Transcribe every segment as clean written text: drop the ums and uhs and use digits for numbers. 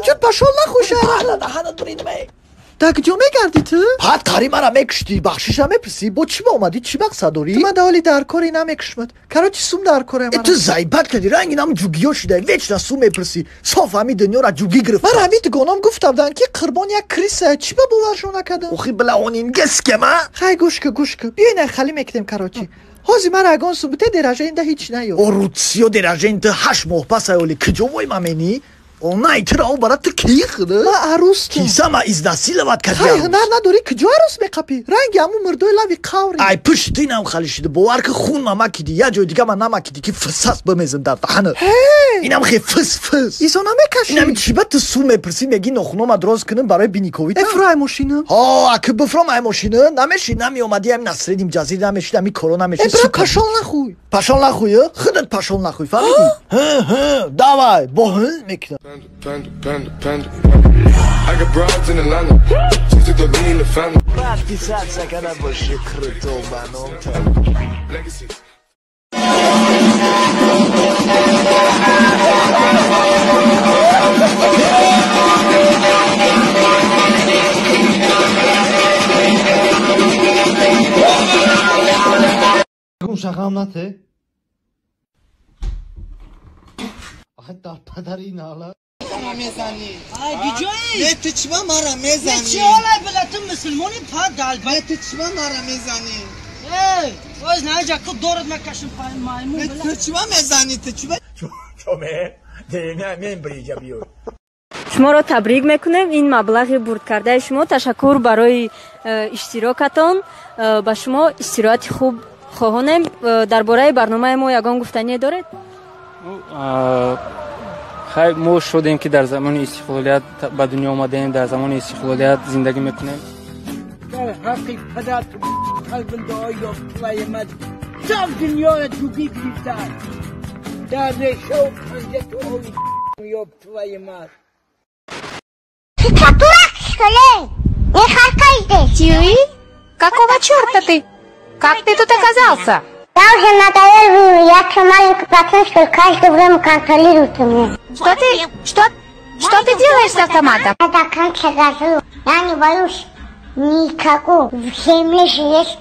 چجور پاشال نخوشه دهنت برید می در کجا میگردی تو؟ بعد کاری مرا میکشتی بخشیشم میپرسی با چی با اومدی چی مقصد داری؟ من دوالی در کاری نمیکشمد کرا چی سوم در کاره مرا؟ تو زایبت کردی رنگی نام جوگیو شده ویچ نه سوم میپرسی صاف همین دنیا را جوگی گرفت من همین گونم گفتم دن که قربان یک کریسه چی با باورشو نکردم؟ اوخی بلا اونین گسکه ما خیلی گوش که بیاین خالی میکردیم کراچی هازی من اگان سوبته درجه اینده هیچ نیو اوروتسیو درجه اینده 8 ماه پس اولی کجا وای مامنی ona itira o barat ki khide ما عروس تو kisa ma izdasi lewat های kadiya هنر نداری کجا عروس میقپی رنگ همون مردوی لاوی قاوری ay pishtinam khalishide bowar ki khun ma makidi ya joy diga ma namakidi ki fsas bemezim dar dahana inam khi fs ایسا نمیکشی inam chibat sume persi megi nokhno ma droz kinin baray binikovit افرای ماشینه ha ak befrom ay mashine nameshi nami omadi am nasredim jazir nameshi ami korona meshi ابرا کاشال نخوی pashon nakhuye khidet pashon nakhuy famidi he davay bohun mekna I got broads in Atlanta. Just took the lean in the family. وقتی صد سکنه باشه کرتو بنام Legacy. اون شقام نته آخه در پدر این حالا میزنی ای بیجایی نه تو چما مرا میزنی چی حالا بلتون مسلمانی پا دل نه تو چما مرا میزنی ای باز نه جا که دورت مکشم پای مایمون نه تو چما میزنی تو چما شما را تبریک میکنیم این مبلغ برد کرده شما تشکر برای اشتراکتان با شما استراحت خوب خواهانیم درباره برنامه ما یگان گفتنی دارید خیلی ما شدیم که در زمان استقلالیت به دنیا آمدیم در زمان استقلالیت زندگی میکنیم در حقی پدر قلب دعای توی مد جام دنیا دوگی بیتر در ریشه و پنجه تو یاب توی مد Дурак, что ли? Не харкай здесь. Тьюи? Какого черта ты? Как ты тут оказался? Я уже надоел, я что маленький пацан, что каждое время контролирует меня. Что ты делаешь с автоматом? Я до конца газую. Я не боюсь никакого. В земле же есть.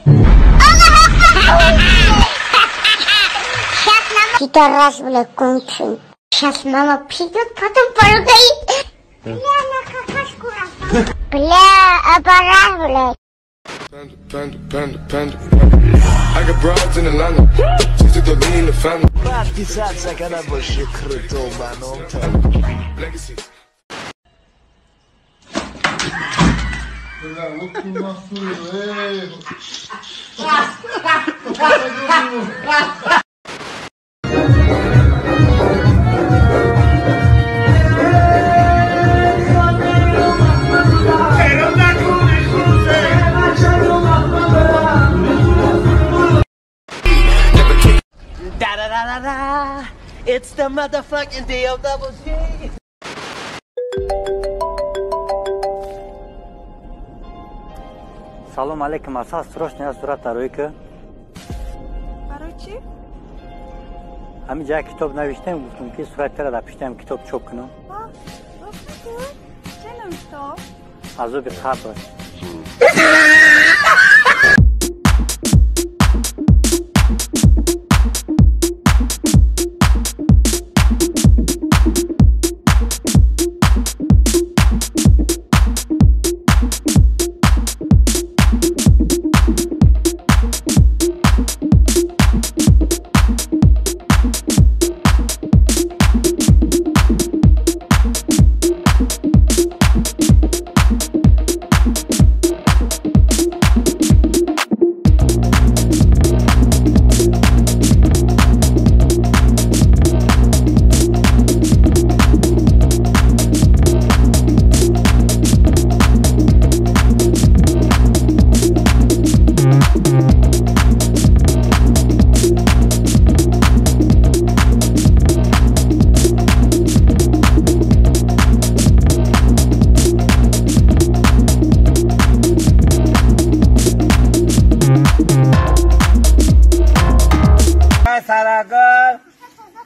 Сейчас мама... Пидорас, бля, кончен. Сейчас мама придет, потом поругает. Бля, на какашку раздал. Бля, аппарат, бля. Panda. I got broads in Atlanta. Just took the lean in the family. وقتی صد سکنه باشه کرتو بنام Legacy. It's the motherfucking day of double G. سلام علیکم اساس سرشنیا صورت روی که برای چی؟ همین جای کتاب نوشتم گفتم که صورت را در پیشتم کتاب چاپ کنم چه نوشته؟ عذاب قبر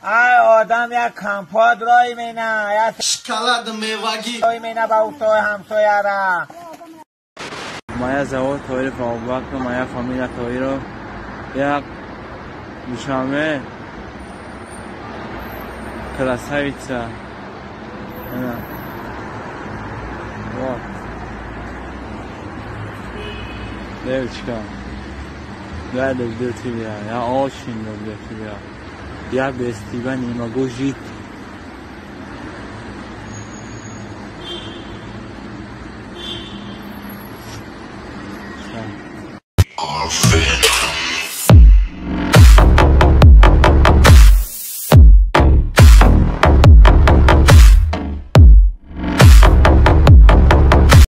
ای آدم یک کمپاد رای مینه یک شکلات میوگی رای مینه با اوتای همسایه را моя зовут Тоир Абубакр, моя фамилия Тоиров. Я душанбе красавица. Вот. Девочка, я люблю тебя, я очень люблю тебя. Я без тебя не могу жить.